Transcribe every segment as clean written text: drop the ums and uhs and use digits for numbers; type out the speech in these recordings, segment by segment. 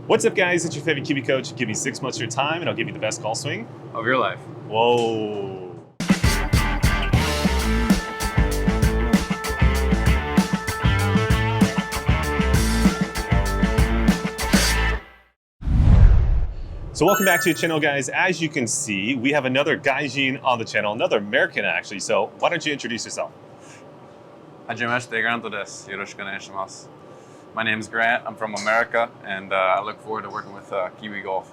What's up, guys? It's your favorite QB coach. Give me 6 months of your time, and I'll give you the best golf swing of your life. Whoa. So welcome back to the channel, guys. As you can see, we have another Gaijin on the channel, another American actually. So why don't you introduce yourself? はじめまして、グラントです。よろしくお願いします。My name is Grant. I'm from America, and I look forward to working with Kiwi Golf.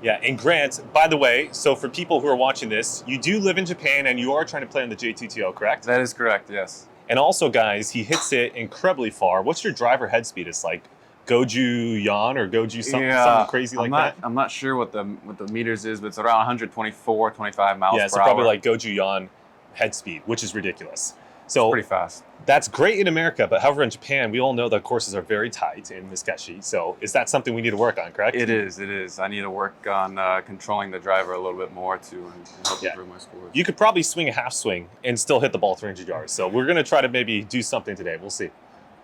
Yeah, and Grant, by the way, so for people who are watching this, you do live in Japan and you are trying to play on the JTTO, correct? That is correct, yes. And also, guys, he hits it incredibly far. What's your driver head speed? It's like Goju Yan or Goju something crazy like that? I'm not sure what the meters is, but it's around 124, 25 miles per hour. Yeah, so probably like Goju Yan head speed, which is ridiculous. So it's pretty fast. That's great in America, but however in Japan, we all know the courses are very tight in Miskashi. So is that something we need to work on, correct? It is. I need to work on controlling the driver a little bit more to help improve my scores. You could probably swing a half swing and still hit the ball 300 yards. So we're going to try to maybe do something today. We'll see.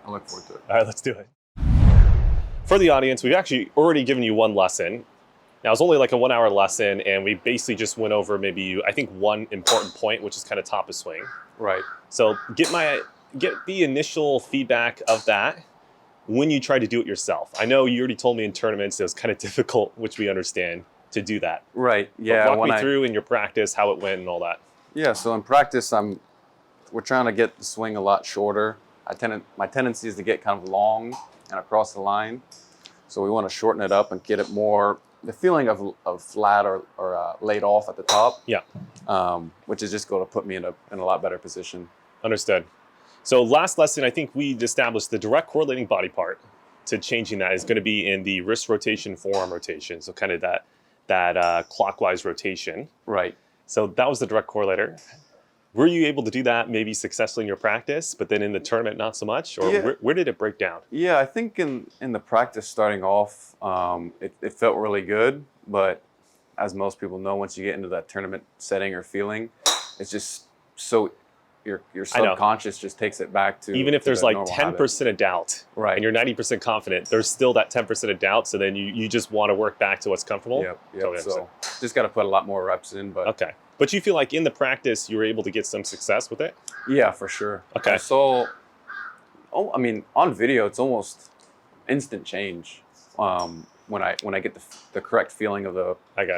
I look forward to it. All right, let's do it. For the audience, we've actually already given you one lesson. Now, it's only like a 1 hour lesson, and we basically just went over maybe, I think, one important point, which is kind of top of swing. Right. So get the initial feedback of that when you try to do it yourself. I know you already told me in tournaments it was kind of difficult, which we understand, to do that. Right, yeah. But walk me through in your practice how it went and all that. Yeah, so in practice, we're trying to get the swing a lot shorter. My tendency is to get kind of long and across the line. So we want to shorten it up and get it more, the feeling of flat or laid off at the top. Yeah. Which is just going to put me in a lot better position. Understood. So last lesson, I think we established the direct correlating body part to changing that is going to be in the wrist rotation, forearm rotation. So kind of that clockwise rotation. Right. So that was the direct correlator. Were you able to do that maybe successfully in your practice, but then in the tournament not so much? Or where did it break down? Yeah, I think in the practice starting off, it felt really good. But as most people know, once you get into that tournament setting or feeling, it's just so your subconscious just takes it back to even if there's like 10% of doubt, right, and you're 90% confident, there's still that 10% of doubt. So then you just want to work back to what's comfortable. Yep. Totally. So just got to put a lot more reps in. But okay. But you feel like in the practice you were able to get some success with it? Yeah, for sure. Okay. So, I mean, on video it's almost instant change when I get the correct feeling of the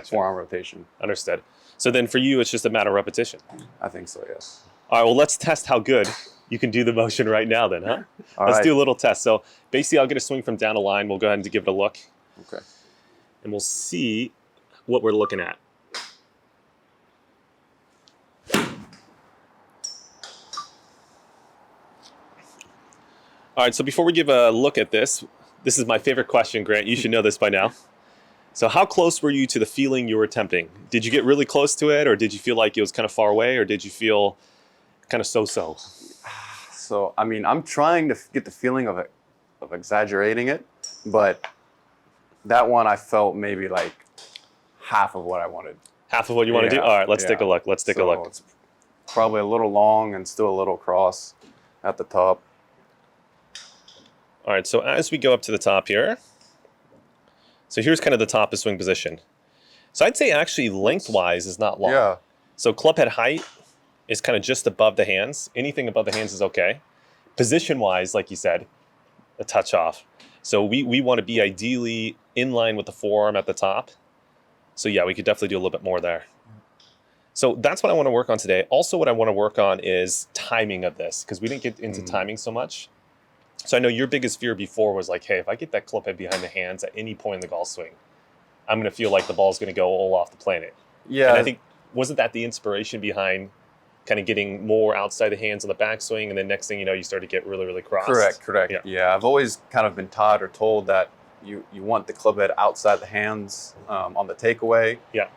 forearm rotation. Understood. So then for you it's just a matter of repetition. I think so, yes. All right, well, let's test how good you can do the motion right now then, huh? Let's do a little test. So basically I'll get a swing from down the line. We'll go ahead and give it a look. Okay. And we'll see what we're looking at. All right, so before we give a look at this is my favorite question, Grant. You should know this by now. So how close were you to the feeling you were attempting? Did you get really close to it, or did you feel like it was kind of far away, or did you feel kind of so-so? So, I mean, I'm trying to get the feeling of exaggerating it, but that one I felt maybe like half of what I wanted. Half of what you want to do? All right, let's take a look. Let's take a look. It's probably a little long and still a little cross at the top. All right, so as we go up to the top here, so here's kind of the top of swing position. So I'd say actually lengthwise is not long. Yeah. So club head height is kind of just above the hands. Anything above the hands is okay. Position-wise, like you said, a touch off. So we want to be ideally in line with the forearm at the top. So yeah, we could definitely do a little bit more there. So that's what I want to work on today. Also, what I want to work on is timing of this, because we didn't get into timing so much. So I know your biggest fear before was like, hey, if I get that club head behind the hands at any point in the golf swing, I'm going to feel like the ball's going to go all off the planet. Yeah. And I think, wasn't that the inspiration behind kind of getting more outside the hands on the backswing, and then next thing you know, you start to get really, really crossed? Correct. Yeah, I've always kind of been taught or told that you want the club head outside the hands on the takeaway. Yeah.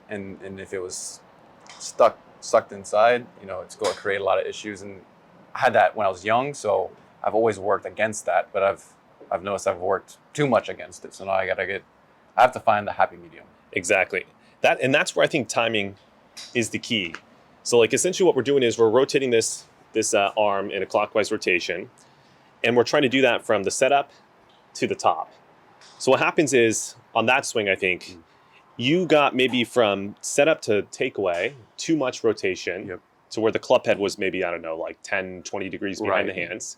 And if it was sucked inside, it's going to create a lot of issues. And I had that when I was young, so I've always worked against that. But I've noticed I've worked too much against it. So now I have to find the happy medium. Exactly. That's where I think timing is the key. So like essentially what we're doing is we're rotating this arm in a clockwise rotation, and we're trying to do that from the setup to the top. So what happens is on that swing, I think you got maybe from setup to takeaway too much rotation to where the club head was maybe, I don't know, like 10, 20 degrees behind the hands.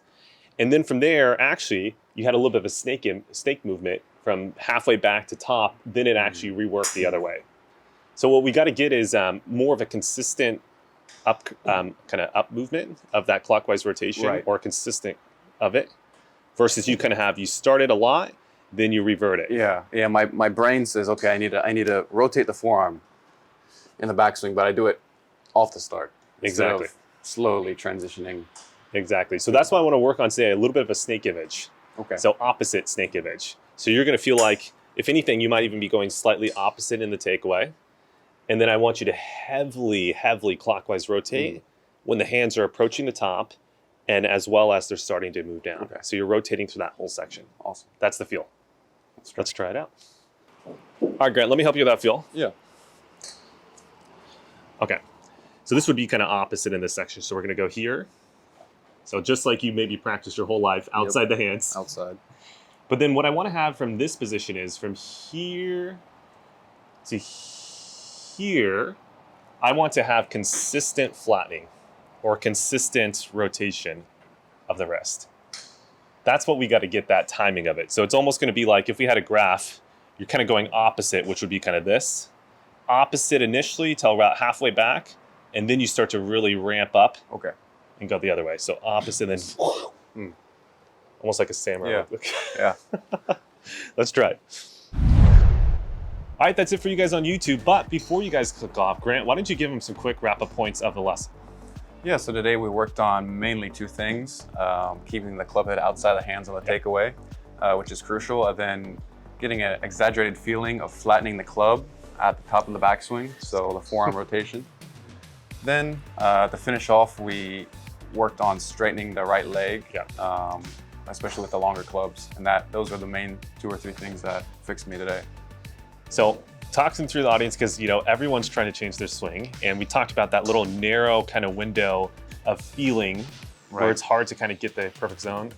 And then from there, actually, you had a little bit of a snake movement from halfway back to top, then it actually reworked the other way. So what we got to get is more of a consistent up kind of up movement of that clockwise rotation or consistent of it versus you kind of have, you started a lot, then you revert it. Yeah. My brain says, okay, I need to rotate the forearm in the backswing, but I do it off the start. Exactly. Slowly transitioning. Exactly. So that's why I want to work on today, a little bit of a snake image. Okay. So opposite snake image. So you're going to feel like, if anything, you might even be going slightly opposite in the takeaway. And then I want you to heavily clockwise rotate when the hands are approaching the top and as well as they're starting to move down. Okay. So you're rotating through that whole section. Awesome. That's the feel. Let's try it out. All right, Grant, let me help you with that feel. Yeah. Okay. So this would be kind of opposite in this section. So we're going to go here. So just like you maybe practiced your whole life outside the hands. Outside. But then what I want to have from this position is from here to here, I want to have consistent flattening or consistent rotation of the wrist. That's what we got to get that timing of it. So it's almost going to be like if we had a graph, you're kind of going opposite, which would be kind of this. Opposite initially till about halfway back, and then you start to really ramp up and go the other way. So opposite, then almost like a samurai. Yeah. Let's try it. All right, that's it for you guys on YouTube. But before you guys click off, Grant, why don't you give them some quick wrap-up points of the lesson? Yeah, so today we worked on mainly two things, keeping the club head outside the hands on the takeaway, which is crucial, and then getting an exaggerated feeling of flattening the club at the top of the backswing, so the forearm rotation. Then to finish off, we worked on straightening the right leg, especially with the longer clubs, and those are the main 2 or 3 things that fixed me today. So talk them through the audience because everyone's trying to change their swing, and we talked about that little narrow kind of window of feeling where it's hard to kind of get the perfect zone.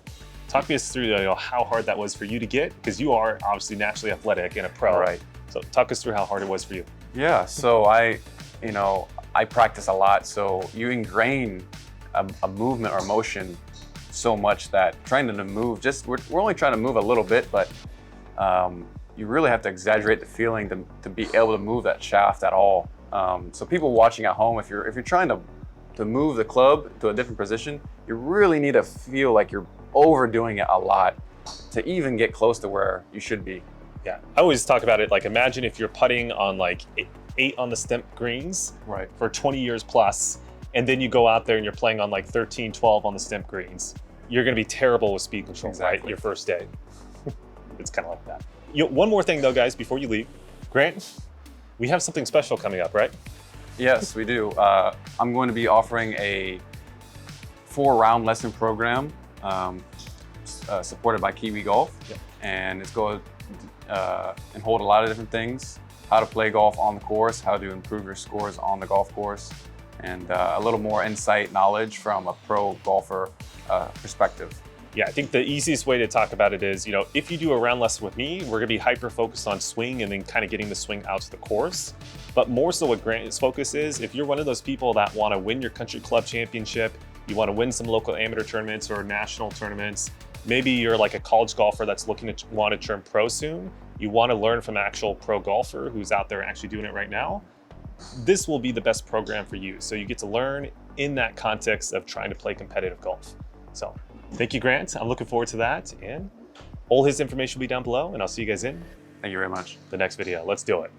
Talk me through how hard that was for you to get, because you are obviously naturally athletic and a pro. Right. So talk us through how hard it was for you. Yeah. So I practice a lot. So you ingrain a movement or motion so much that trying to move, we're only trying to move a little bit, but you really have to exaggerate the feeling to be able to move that shaft at all. So people watching at home, if you're trying to move the club to a different position, you really need to feel like you're overdoing it a lot to even get close to where you should be. Yeah, I always talk about it like, imagine if you're putting on like 8 on the stump greens for 20 years plus, and then you go out there and you're playing on like 13, 12 on the stump greens. You're going to be terrible with speed control, right? Your first day. It's kind of like that. One more thing though, guys, before you leave. Grant, we have something special coming up, right? Yes, we do. I'm going to be offering a 4-round lesson program supported by Kiwi Golf. And it's going to hold a lot of different things: how to play golf on the course, how to improve your scores on the golf course, and a little more insight knowledge from a pro golfer perspective. Yeah, I think the easiest way to talk about it is, if you do a round lesson with me, we're gonna be hyper focused on swing and then kind of getting the swing out to the course. But more so what Grant's focus is, if you're one of those people that wanna win your country club championship, you wanna win some local amateur tournaments or national tournaments, maybe you're like a college golfer that's looking to want to turn pro soon, you wanna learn from an actual pro golfer who's out there actually doing it right now, this will be the best program for you. So you get to learn in that context of trying to play competitive golf. So thank you, Grant. I'm looking forward to that. And all his information will be down below, and I'll see you guys in Thank you very much. the next video. Let's do it.